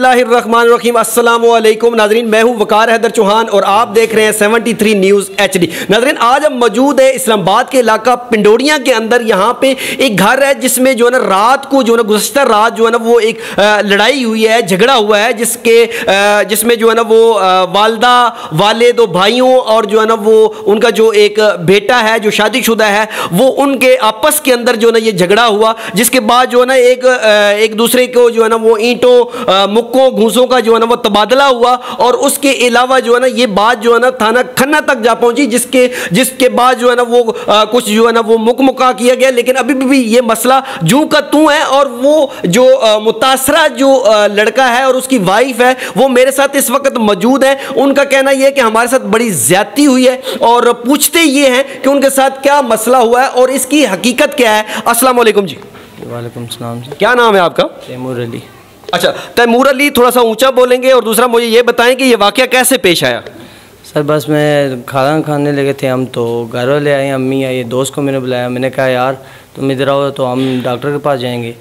बिस्मिल्लाहिर्रहमानिर्रहीम। अस्सलामु अलैकुम नाज़रीन, मैं हूं वकार हैदर चौहान और आप देख रहे हैं 73 न्यूज़ HD। नाज़रीन, आज हम मौजूद है इस्लामाबाद के इलाका पिंडोरिया के अंदर। यहाँ पे एक घर है जिसमें जो है ना रात को जो है ना गुज़श्ता रात जो है ना वो एक लड़ाई हुई है, झगड़ा हुआ है, जिसमें जो है ना वो वालदा वाले दो भाइयों और जो है ना वो उनका जो एक बेटा है जो शादीशुदा है वो उनके आपस के अंदर जो है ना ये झगड़ा हुआ, जिसके बाद जो है ना एक दूसरे को जो है ना वो ईंटों मुक्कों घूसों का जो है ना वो तबादला हुआ। और उसके अलावा जो है ना ये बात जो है ना थाना खन्ना तक जा पहुंची, जिसके बाद जो है ना वो कुछ जो है ना वो मुक्का किया गया। लेकिन अभी भी ये मसला जूं का तूं है और वो जो मुतासरा जो लड़का है और उसकी वाइफ है वो मेरे साथ इस वक्त मौजूद है। उनका कहना यह है कि हमारे साथ बड़ी ज्यादती हुई है और पूछते ये हैं कि उनके साथ क्या मसला हुआ है और इसकी हकीकत क्या है। अस्सलाम वालेकुम जी। वालेकुम सलाम। क्या नाम है आपका? तैमूर अली। अच्छा, तैमूर अली, थोड़ा सा ऊंचा बोलेंगे और दूसरा मुझे ये बताएं कि ये वाकया कैसे पेश आया? सर बस मैं खाना खाने लगे थे हम, तो घर वाले आए, अम्मी आई, दोस्त को मैंने बुलाया, मैंने कहा यार तुम इधर आओ तो हम डॉक्टर के पास जाएंगे।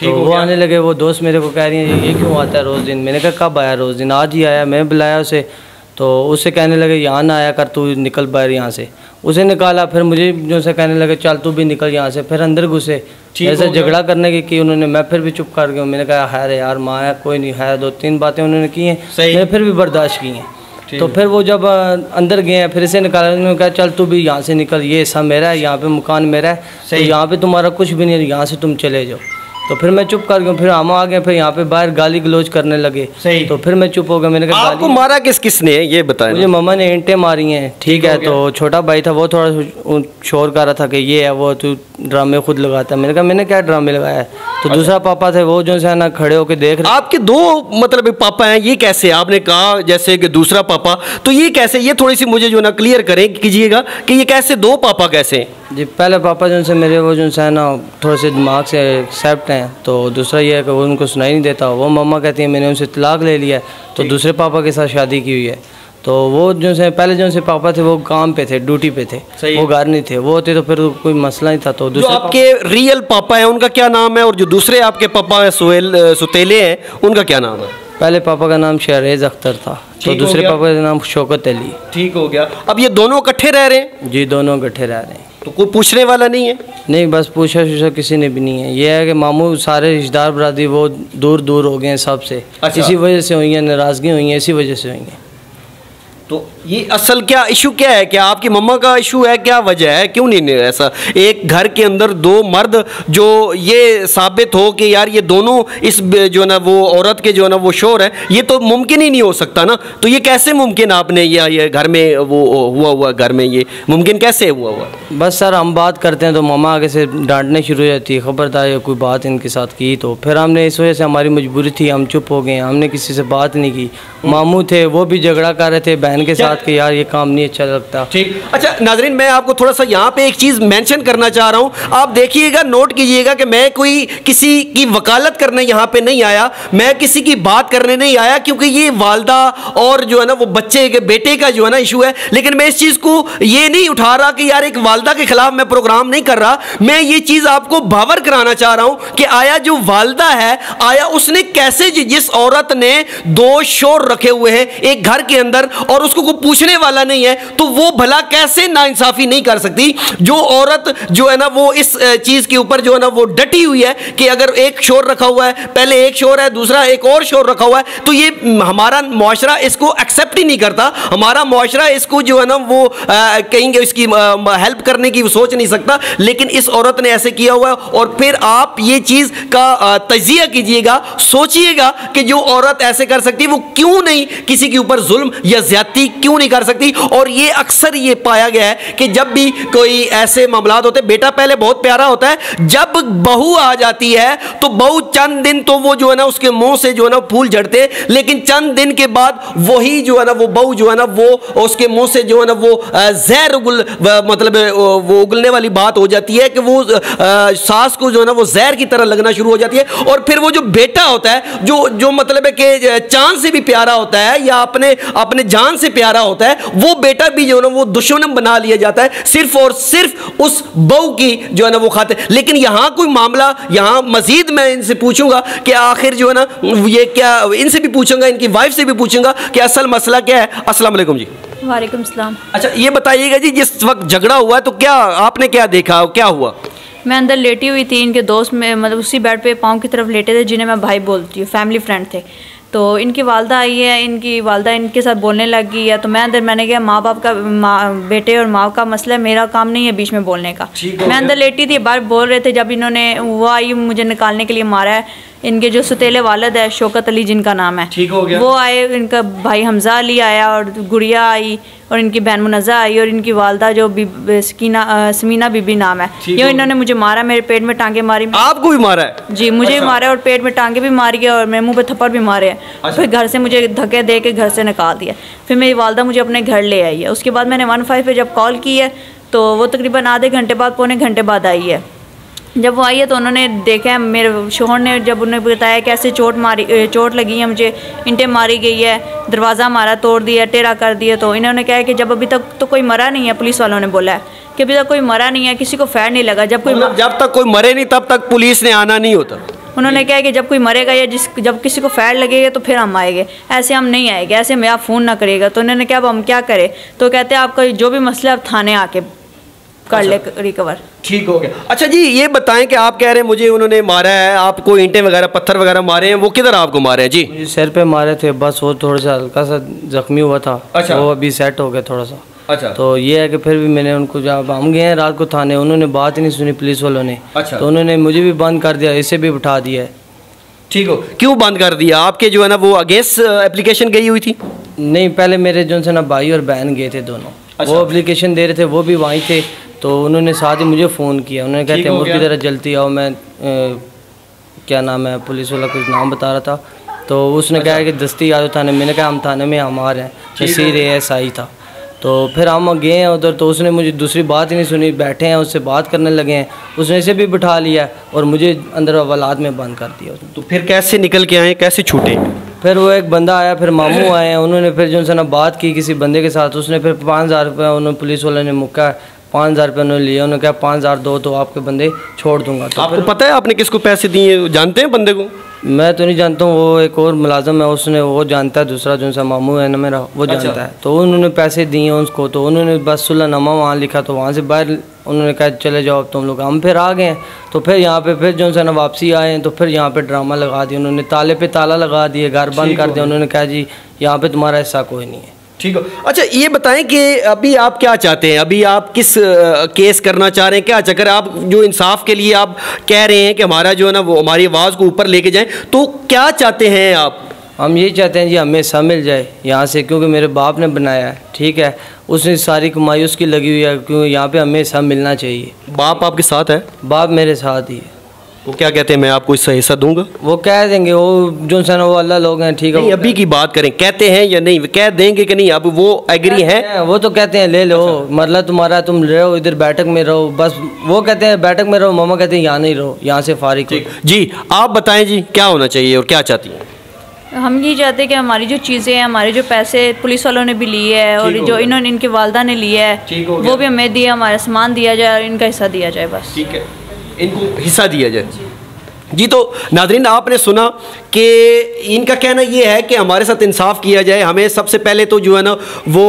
तो वो आने लगे, वो दोस्त मेरे को कह रही है ये क्यों आता है रोज़ दिन। मैंने कहा कब आया? रोज़ दिन आज ही आया। मैं बुलाया उसे तो उससे कहने लगे यहाँ ना आया कर, तू निकल बाहर यहाँ से। उसे निकाला, फिर मुझे जो से कहने लगे चल तू भी निकल यहाँ से। फिर अंदर घुसे, ऐसे झगड़ा करने की उन्होंने। मैं फिर भी चुप कर गया। मैंने कहा है यार माँ है, कोई नहीं है। 2-3 बातें उन्होंने की हैं, मैंने फिर भी बर्दाश्त की हैं। तो फिर वो जब अंदर गए हैं फिर इसे निकाला, उन्होंने कहा चल तू भी यहाँ से निकल, ये हिस्सा मेरा है, यहाँ पे मकान मेरा है, तो यहाँ पे तुम्हारा कुछ भी नहीं है, यहाँ से तुम चले जाओ। तो फिर मैं चुप कर गया। फिर हम आ गए, फिर यहाँ पे बाहर गाली गलोच करने लगे। तो फिर मैं चुप हो गया। मैंने कहा आपको मारा किसने ये बताएं? मुझे मम्मा ने ईंटें मारी हैं। ठीक है, तो छोटा भाई था वो थोड़ा शोर कर रहा था कि ये है वो, तू ड्रामे खुद लगाता है। मैंने कहा मैंने क्या ड्रामे लगाया है? तो दूसरा पापा थे वो जो है ना खड़े होकर देख रहे। आपके दो मतलब पापा हैं, ये कैसे? आपने कहा जैसे कि दूसरा पापा, तो ये कैसे? ये थोड़ी सी मुझे जो ना क्लियर करें कीजिएगा कि ये कैसे दो पापा कैसे? जी पहले पापा जो से मेरे वो जो है ना थोड़े से दिमाग से एक्सेप्ट हैं। तो दूसरा ये है कि वो उनको सुनाई नहीं देता। वो मम्मा कहती है मैंने उनसे तलाक ले लिया है, तो दूसरे पापा के साथ शादी की हुई है। तो वो जो से पहले जो से पापा थे वो काम पे थे, ड्यूटी पे थे, वो घर नहीं थे। वो होते तो फिर कोई मसला नहीं था। तो दूसरे आपके रियल पापा हैं उनका क्या नाम है और जो दूसरे आपके पापा हैं सुतेले हैं उनका क्या नाम है? पहले पापा का नाम शहरेज अख्तर था, तो दूसरे पापा का नाम शौकत अली। ठीक हो गया। अब ये दोनों इकट्ठे रह रहे हैं? जी दोनों इकट्ठे रह रहे हैं। तो कोई पूछने वाला नहीं है? नहीं, बस पूछा किसी ने भी नहीं है। ये है कि मामू सारे रिश्तेदार बरादरी वो दूर दूर हो गए हैं सबसे। अच्छा। इसी वजह से हुई है, नाराज़गी हुई है, इसी वजह से हुई है। तो ये असल क्या इशू क्या है? क्या आपकी मम्मा का इशू है? क्या वजह है, क्यों नहीं ऐसा? एक घर के अंदर दो मर्द जो ये साबित हो कि यार ये दोनों इस जो ना वो औरत के जो ना वो शोर है, ये तो मुमकिन ही नहीं हो सकता ना। तो ये कैसे मुमकिन आपने ये घर में वो हुआ घर में ये मुमकिन कैसे हुआ? बस सर हम बात करते हैं तो मम्मा आगे से डांटने शुरू हो जाती है, खबरदार कोई बात इनके साथ की। तो फिर हमने इस वजह से हमारी मजबूरी थी, हम चुप हो गए, हमने किसी से बात नहीं की। मामू थे वो भी झगड़ा कर रहे थे बहन के साथ कि यार ये काम नहीं अच्छा लगता। ठीक। अच्छा नाजरीन, मैं आपको थोड़ा सा यहाँ पे एक चीज़ मेंशन करना चाह रहा हूँ। आप देखिएगा, नोट कीजिएगा कि मैं कोई किसी की वकालत करने यहाँ पे नहीं आया, मैं किसी की बात करने नहीं आया, क्योंकि ये वालदा और जो है ना वो बच्चे के बेटे का जो है ना इशू है। लेकिन मैं इस चीज़ को ये नहीं उठा रहा कि यार एक वालदा के खिलाफ मैं प्रोग्राम नहीं कर रहा। मैं ये चीज़ आपको बावर कराना चाह रहा हूँ कि आया जो वालदा है, आया उसने कैसे, जिस औरत ने 2 शोर रखे हुए हैं एक घर के अंदर और उसको कोई पूछने वाला नहीं है, तो वो भला कैसे नाइंसाफी नहीं कर सकती? जो औरत जो है ना वो इस चीज़ के ऊपर जो है ना वो डटी हुई है कि अगर एक शोर रखा हुआ है, पहले एक शोर है, दूसरा एक और शोर रखा हुआ है, तो ये हमारा मुआशरा इसको एक्सेप्ट ही नहीं करता। हमारा मुआशरा इसको जो है ना वो कहेंगे इसकी हेल्प करने की सोच नहीं सकता। लेकिन इस औरत ने ऐसे किया हुआ है। और फिर आप ये चीज़ का तजिया कीजिएगा, सोचिएगा कि जो औरत ऐसे कर सकती है वो क्यों नहीं किसी के ऊपर जुल्म या ज्यादती सकती, क्यों नहीं कर सकती? और ये अक्सर ये पाया गया है कि जब भी कोई ऐसे मामलात होते, बेटा पहले बहुत प्यारा होता है, जब बहू आ जाती है तो बहू चंद दिन तो वो जो है ना उसके मुंह से जो है ना फूल झड़ते, लेकिन चंद दिन के बाद वही जो है ना वो बहू जो है ना वो उसके मुंह से जो है ना वो जहर मतलब वो उगलने वाली बात हो जाती है कि वो सास को जो है ना वो जहर की तरह लगना शुरू हो जाती है। और फिर वो जो बेटा होता है जो मतलब है कि चांद से भी प्यारा होता है या अपने जान से प्यारा होता है, वो बेटा भी जो है ना वो दुश्मन बना लिया जाता है सिर्फ और सिर्फ उस बहू की जो है ना वो खातिर। लेकिन यहां कोई मामला, यहां मजीद मैं इनसे पूछूंगा कि आखिर जो है ना ये क्या, इनसे भी पूछूंगा, इनकी वाइफ से भी पूछूंगा कि असल मसला क्या है। अस्सलाम वालेकुम जी। वालेकुम सलाम। अच्छा ये बताइएगा जी, जिस वक्त झगड़ा हुआ है तो क्या आपने क्या देखा, क्या हुआ? मैं अंदर लेटी हुई थी, इनके दोस्त में मतलब उसी बेड पे पाँव की तरफ लेटे थे, जिन्हें मैं भाई बोलती हूँ, फैमिली फ्रेंड थे। तो इनकी वालदा आई है, इनकी वालदा इनके साथ बोलने लग गई है। तो मैं अंदर, मैंने कहा माँ बाप का, बेटे और माँ का मसला है, मेरा काम नहीं है बीच में बोलने का। मैं अंदर लेटी थी, बाहर बोल रहे थे, जब इन्होंने वो आई मुझे निकालने के लिए मारा है। इनके जो सतीले वालिद है, शौकत अली जिनका नाम है, ठीक हो गया, वो आए, इनका भाई हमजा अली आया और गुड़िया आई और इनकी बहन मुनज़्ज़ा आई और इनकी वालदा जो समीना बीबी नाम है, ये इन्होंने मुझे मारा, मेरे पेट में टांगे मारी। आपको भी मारा है? जी, मुझे भी मारा और पेट में टांगे भी मारी है और मेरे मुंह पे थप्पड़ भी मारे हैं। फिर घर से मुझे धक्के दे के घर से निकाल दिया। फिर मेरी वालदा मुझे अपने घर ले आई है। उसके बाद मैंने 15 पे जब कॉल की है तो वो तकरीबन आधे घंटे बाद, पौने घंटे बाद आई है। जब वो आई है तो उन्होंने देखा है, मेरे शोहर ने जब उन्हें बताया कैसे चोट लगी है मुझे, इंटें मारी गई है, दरवाज़ा हमारा तोड़ दिया, टेढ़ा कर दिया। तो इन्होंने कहा कि जब अभी तक तो कोई मरा नहीं है, पुलिस वालों ने बोला है कि अभी तक कोई मरा नहीं है, किसी को फैर नहीं लगा। जब तक कोई मरे नहीं तब तक पुलिस ने आना नहीं होता। उन्होंने कहा कि जब कोई मरेगा या जब किसी को फैर लगेगा तो फिर हम आएंगे, ऐसे हम नहीं आएंगे, ऐसे में आप फ़ोन ना करिएगा। तो उन्होंने कहा अब हम क्या करें? तो कहते हैं आपका जो भी मसला आप थाने आके कर ले रिकवर। ठीक हो गया। अच्छा जी ये बताएं कि आप कह रहे हैं मुझे उन्होंने मारा है, आपको ईंटें वगैरह पत्थर वगैरह मारे हैं, वो किधर आपको मारे हैं? जी सर पे मारे थे, बस वो थोड़ा सा हल्का सा जख्मी हुआ था। अच्छा। वो अभी सेट हो गया थोड़ा सा। अच्छा। तो ये है कि फिर भी मैंने उनको, जब हम गए हैं रात को थाने, उन्होंने बात ही नहीं सुनी पुलिस वालों ने। अच्छा। तो उन्होंने मुझे भी बंद कर दिया, इसे भी बिठा दिया है। ठीक हो, क्यों बंद कर दिया? आपके जो है ना वो अगेंस्ट एप्लीकेशन गई हुई थी? नहीं, पहले मेरे जो है ना भाई और बहन गए थे दोनों। अच्छा। वो एप्लीकेशन दे रहे थे, वो भी वहीं थे। तो उन्होंने साथ ही मुझे फ़ोन किया, उन्होंने कहते हैं मुझे ज़रा जल्दी आओ। मैं क्या नाम है, पुलिस वाला कुछ नाम बता रहा था। तो उसने कहा कि दस्ती आ जाओ थाने। मैंने कहा हम थाने में हमारे हैं, नसीर ASI था। तो फिर हम गए हैं उधर, तो उसने मुझे दूसरी बात ही नहीं सुनी, बैठे हैं उससे बात करने लगे हैं, उसने इसे भी बिठा लिया और मुझे अंदर हवालात में बंद कर दिया। तो फिर कैसे निकल के आए, कैसे छूटे? फिर वो एक बंदा आया, फिर मामू आए हैं, उन्होंने फिर जो है ना बात की किसी बंदे के साथ। उसने फिर 5000 रुपये उन्होंने, पुलिस वाले ने मुक्का 5000 रुपये उन्होंने लिया। उन्होंने कहा 5000 दो तो आपके बंदे छोड़ दूंगा। तो आपको पता है आपने किसको पैसे दिए? जानते हैं बंदे को? मैं तो नहीं जानता हूँ, वो एक और मुलाजम है, उसने वो जानता है, दूसरा जो सा मामू है ना मेरा, वो जानता है। तो उन्होंने पैसे दिए उसको, तो उन्होंने बस सुलहनामा वहाँ लिखा, तो वहाँ से बाहर उन्होंने कहा चले जाओ तुम लोग। हम फिर आ गए। तो फिर यहाँ पे फिर जो है ना वापसी आए, तो फिर यहाँ पे ड्रामा लगा दिया उन्होंने, ताले पे ताला लगा दिए, घर बंद कर दिया। उन्होंने कहा जी यहाँ पे तुम्हारा हिस्सा कोई नहीं है। ठीक हो। अच्छा ये बताएं कि अभी आप क्या चाहते हैं, अभी आप किस केस करना चाह रहे हैं, क्या चक्कर? आप जो इंसाफ के लिए आप कह रहे हैं कि हमारा जो है ना वो हमारी आवाज़ को ऊपर लेके जाएं, तो क्या चाहते हैं आप? हम यही चाहते हैं जी हमें हिस्सा मिल जाए यहाँ से, क्योंकि मेरे बाप ने बनाया है, ठीक है, उसने सारी कमाई उसकी लगी हुई है, क्योंकि यहाँ पे हमें हिस्सा मिलना चाहिए। बाप आपके साथ है? बाप मेरे साथ ही है। वो क्या कहते हैं मैं आपको इसका हिस्सा दूंगा? वो कह देंगे, वो जो सन वो अल्लाह लोग हैं, ठीक है। अभी की बात करें, कहते हैं या नहीं, कह देंगे कि नहीं? अब वो एग्री है? वो तो कहते हैं ले लो। अच्छा। मतलब तुम्हारा, तुम रहो इधर बैठक में रहो, बस वो कहते हैं बैठक में रहो, मामा कहते हैं यहाँ नहीं रहो, यहाँ से फारिग हो। जी आप बताएं जी क्या होना चाहिए और क्या चाहती हैं? हम ये चाहते हैं कि हमारी जो चीज़ें हैं, हमारे जो पैसे पुलिस वालों ने भी लिए हैं और जो इन्होंने इनके वालदा ने लिए है वो भी हमें दिया, हमारा सामान दिया जाए और इनका हिस्सा दिया जाए। बस ठीक है, इनको हिस्सा दिया जाए। जी तो नाज़रीन आपने सुना कि इनका कहना ये है कि हमारे साथ इंसाफ किया जाए। हमें सबसे पहले तो जो है ना वो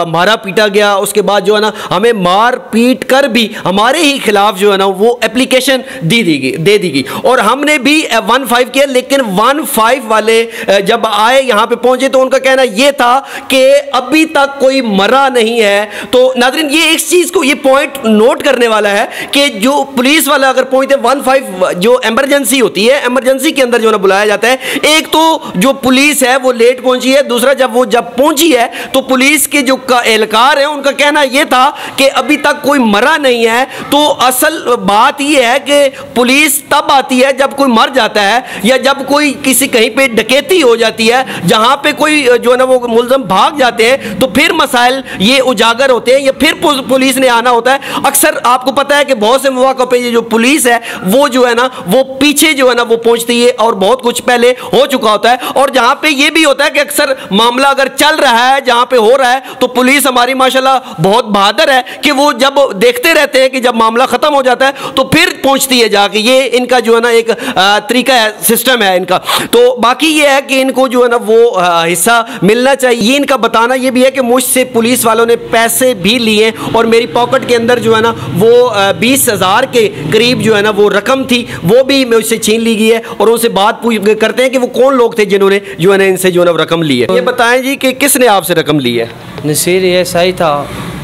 मारा पीटा गया, उसके बाद जो है ना हमें मार पीट कर भी हमारे ही खिलाफ जो है ना वो एप्लीकेशन दे दी गई और हमने भी 15 किया। लेकिन 15 वाले जब आए यहाँ पे पहुँचे तो उनका कहना ये था कि अभी तक कोई मरा नहीं है। तो नाज़रीन ये इस चीज़ को, ये पॉइंट नोट करने वाला है कि जो पुलिस वाला अगर पहुँचते 15 जो एमरजेंसी होती है, एमरजेंसी के अंदर जो है ना बुलाया जाता है, होता है, एक तो जो पुलिस है वो लेट पहुंची है, दूसरा जब पहुंची है तो पुलिस के जो एहलकार है उनका कहना यह था कि अभी तक कोई मरा नहीं है। तो असल बात यह है कि पुलिस तब आती है जब कोई मर जाता है या जब कोई किसी कहीं पे डकैती हो जाती है, जहां पे कोई जो है ना वो मुलजम भाग जाते हैं, तो फिर मसाइल ये उजागर होते हैं या फिर पुलिस ने आना होता है। अक्सर आपको पता है कि बहुत से मौक़ों पे ये जो पुलिस है वो जो है ना वो पीछे जो है ना वो पहुंचती है और बहुत कुछ पहले हो चुका होता है। और जहां पे ये भी होता है कि अक्सर मामला अगर चल रहा है, जहां पे हो रहा है, तो पुलिस हमारी माशाल्लाह बहुत बहादुर है कि वो जब देखते रहते हैं कि जब मामला खत्म हो जाता है तो फिर पहुंचती है जाके। ये इनका जो है ना एक तरीका है, सिस्टम है इनका। तो बाकी ये है कि इनको जो है ना वो हिस्सा मिलना चाहिए। इनका बताना ये भी है कि मुझसे पुलिस वालों ने पैसे भी लिए और मेरी पॉकेट के अंदर जो है ना वो 20,000 के करीब जो है ना वो रकम थी, वो भी मुझसे छीन ली गई है। और उनसे बात करते हैं कि वो कौन लोग थे जिन्होंने जो है ना इनसे जो है ना रकम ली है। ये बताएं जी कि किसने आपसे रकम ली है? नसीर ये सही था,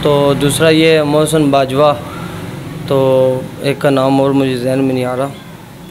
तो दूसरा ये मोहसिन बाजवा, तो एक का नाम और मुझे जहन में नहीं आ रहा।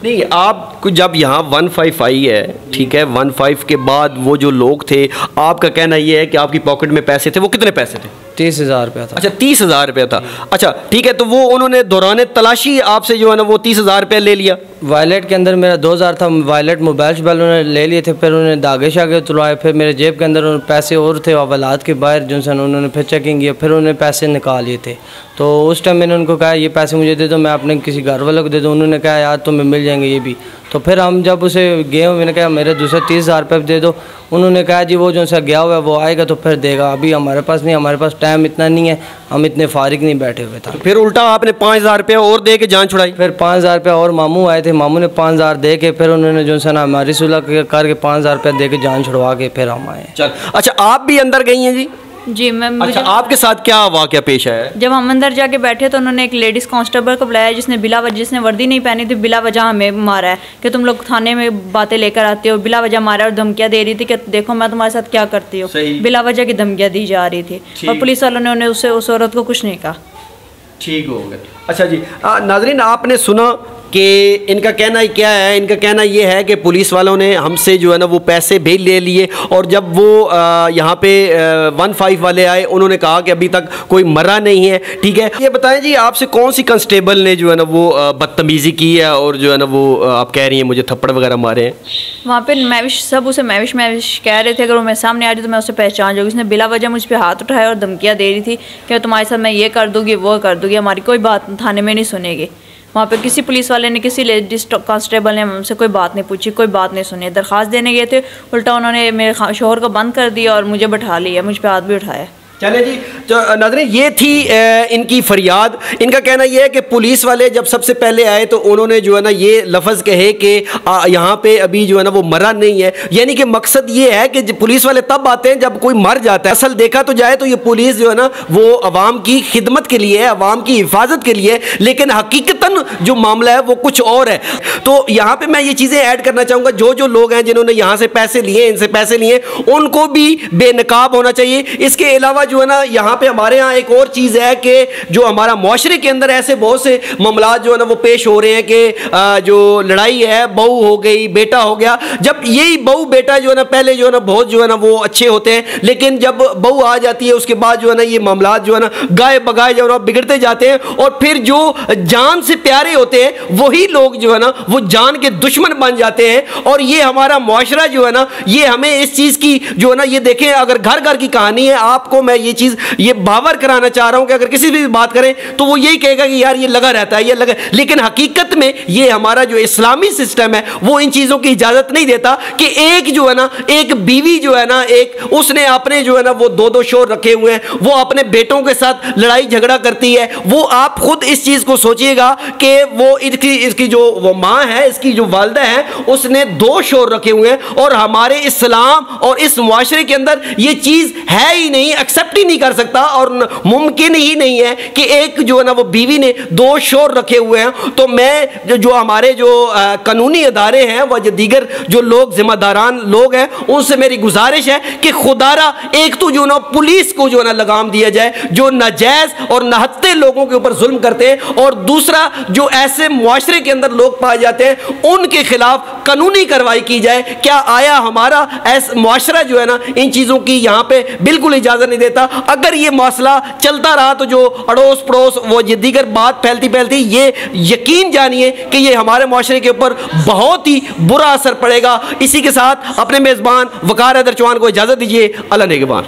नहीं, आपको जब यहाँ 15 आई है, ठीक है, 15 के बाद वो जो लोग थे, आपका कहना ये है कि आपकी पॉकेट में पैसे थे, वो कितने पैसे थे? 30,000 रुपया था। अच्छा, 30,000 रुपया था। अच्छा ठीक है, तो वो उन्होंने दौरान तलाशी आपसे जो है ना वो 30,000 रुपया ले लिया? वॉलेट के अंदर मेरा 2,000 था, वॉलेट मोबाइल उन्होंने ले लिए थे, फिर उन्होंने दागे शागे तुलवाए, फिर मेरे जेब के अंदर पैसे और थे हवालात के बाहर जो सन, उन्होंने फिर चेकिंग किया, फिर उन्होंने पैसे निकाल लिए थे। तो उस टाइम मैंने उनको कहा ये पैसे मुझे दे दो, मैं अपने किसी घर वालों को दे दूँ। उन्होंने कहा यार तुम्हें मिल जाएंगे ये भी। तो फिर हम जब उसे गए, मैंने कहा मेरे दूसरे 30,000 रुपये दे दो। उन्होंने कहा जी वो जो सा गया हुआ है वो आएगा तो फिर देगा, अभी हमारे पास नहीं, हमारे पास टाइम इतना नहीं है, हम इतने फारिग नहीं बैठे हुए थे। फिर उल्टा आपने 5,000 रुपया और दे के जान छुड़ाई? फिर 5,000 रुपया और मामू आए थे, मामू ने 5,000 दे के फिर उन्होंने जो सा ना हमारी सुलह करके 5,000 रुपया दे के जान छुड़वा के फिर हम आए। चल, अच्छा आप भी अंदर गई हैं जी? जी मैम। अच्छा, आपके साथ क्या वाक़या पेश है? जब हम अंदर जाके बैठे तो उन्होंने एक लेडीज़ कांस्टेबल को बुलाया जिसने वर्दी नहीं पहनी थी, बिला वजह हमें मारा है कि तुम लोग थाने में बातें लेकर आते हो, बिला वजह मारा और धमकियाँ दे रही थी कि देखो मैं तुम्हारे साथ क्या करती हूँ, बिला वजह की धमकियाँ दी जा रही थी। और पुलिस वालों ने उन्हें उस औरत को कुछ नहीं कहा। ठीक हो गया। अच्छा जी, नाज़रीन आपने सुना कि इनका कहना ही क्या है। इनका कहना ये है कि पुलिस वालों ने हमसे जो है ना वो पैसे भी ले लिए और जब वो यहाँ पे 15 वाले आए उन्होंने कहा कि अभी तक कोई मरा नहीं है। ठीक है, ये बताएं जी आपसे कौन सी कांस्टेबल ने जो है ना वो बदतमीज़ी की है और जो है ना वो आप कह रही हैं मुझे थप्पड़ वगैरह मारे हैं? वहाँ पे उसे मैविश कह रहे थे, अगर वो मैं सामने आ रही तो मैं उसे पहचान जाऊँगी। उसने बिला वजह मुझ पर हाथ उठाया और धमकियाँ दे रही थी कि तुम्हारे साथ मैं ये कर दूँगी वो कर दूँगी, हमारी कोई बात थाने में नहीं सुनेगी। वहाँ पे किसी पुलिस वाले ने, किसी लेडीज कांस्टेबल ने हमसे कोई बात नहीं पूछी, कोई बात नहीं सुनी। दरख्वास्त देने गए थे, उल्टा उन्होंने मेरे शोहर को बंद कर दिया और मुझे बैठा लिया, मुझ पर हाथ भी उठाया। चले जी, तो नाज़रीन ये थी इनकी फरियाद। इनका कहना यह है कि पुलिस वाले जब सबसे पहले आए तो उन्होंने जो है ना ये लफ्ज़ कहे कि यहाँ पे अभी जो है ना वो मरा नहीं है, यानी कि मकसद ये है कि पुलिस वाले तब आते हैं जब कोई मर जाता है। असल देखा तो जाए तो ये पुलिस जो है ना वो अवाम की खिदमत के लिए है, अवाम की हिफाजत के लिए, लेकिन हकीकतन जो मामला है वो कुछ और है। तो यहाँ पर मैं ये चीज़ें ऐड करना चाहूँगा, जो लोग हैं जिन्होंने यहाँ से पैसे लिए, इनसे पैसे लिए, उनको भी बेनकाब होना चाहिए। इसके अलावा जो है ना यहाँ पे हमारे यहाँ एक और चीज़ है कि जो हमारा मुआशरे के अंदर ऐसे बहुत से मामला जो है ना वो पेश हो रहे हैं कि जो लड़ाई है, बहू हो गई, बेटा हो गया। जब यही बहू बेटा जो है ना पहले जो है ना बहुत जो है ना वो अच्छे होते हैं, लेकिन जब बहू आ जाती है उसके बाद जो है ना ये मामला जो है ना गाय बगाए जो है ना बिगड़ते जाते हैं और फिर जो जान से प्यारे होते हैं वही लोग जो है ना वो जान के दुश्मन बन जाते हैं। और ये हमारा मुआशरा जो है ना ये हमें इस चीज़ की जो है ना ये देखें, अगर घर घर की कहानी है, आपको मैं ये चीज़ ये बावर कराना चाह रहा हूं कि अगर किसी भी बात करें तो वो यही कहेगा कि यार ये लगा रहता है, ये लगा, लेकिन हकीकत में ये हमारा जो इस्लामी सिस्टम है वो इन चीज़ों की इजाज़त नहीं देता कि एक जो है ना एक बीवी जो है ना एक उसने अपने जो है ना वो दो शोर रखे हुए हैं, वो अपने बेटों के साथ लड़ाई झगड़ा करती है। वो आप खुद इस चीज़ को सोचिएगा कि वो इसकी जो वो माँ है, इसकी जो वालदा है, उसने 2 शोर रखे हुए हैं और हमारे इस्लाम और इस मुआशरे के अंदर ये चीज़ है ही नहीं, एक्सेप्ट ही नहीं कर सकता और मुमकिन ही नहीं है कि एक जो है ना वो बीवी ने 2 शोर रखे हुए हैं। तो मैं जो हमारे जो कानूनी अदारे हैं व जो दीगर जो लोग जिम्मेदारान लोग हैं उनसे मेरी गुजारिश है कि खुदारा एक तो जो ना पुलिस को जो ना लगाम दिया जाए जो नाजायज और नहत्ते लोगों के ऊपर जुल्म करते हैं, और दूसरा जो ऐसे मुआशरे के अंदर लोग पाए जाते हैं उनके खिलाफ कानूनी कार्रवाई की जाए। क्या आया हमारा ऐसा मुआशरा जो है ना इन चीज़ों की यहाँ पे बिल्कुल इजाज़त नहीं देता। अगर ये मसला चलता रहा तो जो अड़ोस पड़ोस वो दीगर बात फैलती फैलती, ये यकीन जानिए कि ये हमारे मुआशरे के ऊपर बहुत ही बुरा असर पड़ेगा। इसी के साथ अपने मेज़बान वकार हैदर चौहान को इजाज़त दीजिए। अल्लाह नेगहबान।